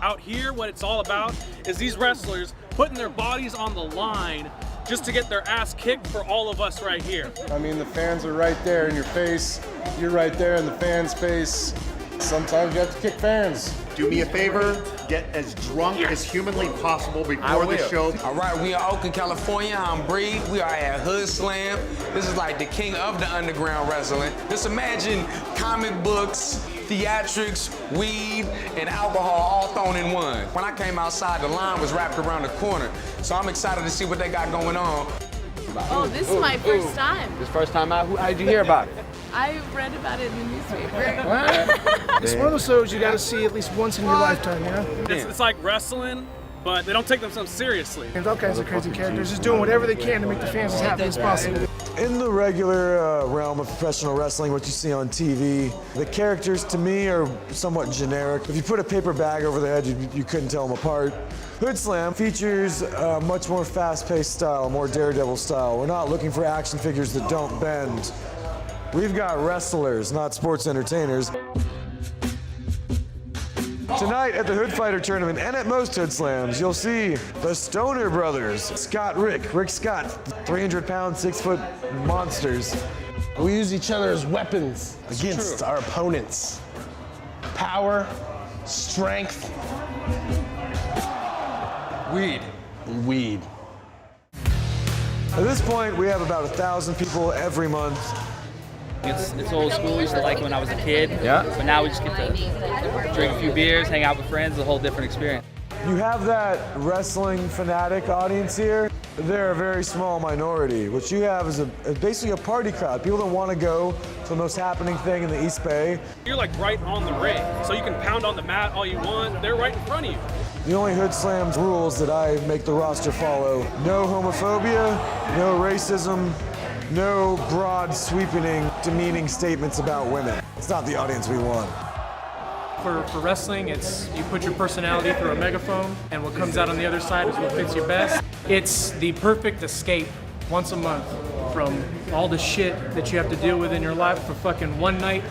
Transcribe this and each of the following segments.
Out here, what it's all about is these wrestlers putting their bodies on the line just to get their ass kicked for all of us right here. I mean, the fans are right there in your face. You're right there in the fans' face. Sometimes you have to kick fans. Do me a favor, get as drunk as humanly possible before the show. All right, we are Oakland, California. I'm Bree. We are at Hoodslam. This is like the king of the underground wrestling. Just imagine comic books, theatrics, weed, and alcohol all thrown in one. When I came outside, the line was wrapped around the corner. So I'm excited to see what they got going on. Oh, this is my first time. This first time out? How did you hear about it? I read about it in the newspaper. It's one of those shows you gotta see at least once in your lifetime, you know? It's like wrestling, but they don't take themselves seriously. There's all kinds of crazy characters just doing whatever they can to make the fans as happy as possible. In the regular realm of professional wrestling, what you see on TV, the characters to me are somewhat generic. If you put a paper bag over their head, you couldn't tell them apart. Hoodslam features a much more fast-paced style, more daredevil style. We're not looking for action figures that don't bend. We've got wrestlers, not sports entertainers. Tonight at the Hood Fighter Tournament and at most Hoodslams, you'll see the Stoner Brothers, Rick Scott, 300-pound, 6-foot monsters. We use each other as weapons against our opponents. Power, strength, weed. At this point, we have about 1,000 people every month. It's old school. I used to like it when I was a kid. Yeah. But now we just get to drink a few beers, hang out with friends. It's a whole different experience. You have that wrestling fanatic audience here. They're a very small minority. What you have is basically a party crowd. People that want to go to the most happening thing in the East Bay. You're like right on the ring, so you can pound on the mat all you want. They're right in front of you. The only Hoodslam's rules that I make the roster follow: no homophobia, no racism, no broad, sweeping, demeaning statements about women. It's not the audience we want. For wrestling, it's you put your personality through a megaphone, and what comes out on the other side is what fits you best. It's the perfect escape once a month from all the shit that you have to deal with in your life for fucking one night.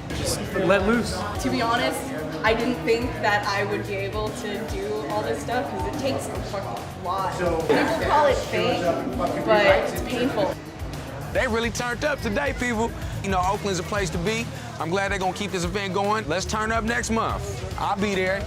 Just let loose. To be honest, I didn't think that I would be able to do all this stuff because it takes a fucking lot. People call it fake, but it's painful. They really turned up today, people. You know, Oakland's a place to be. I'm glad they're gonna keep this event going. Let's turn up next month. I'll be there.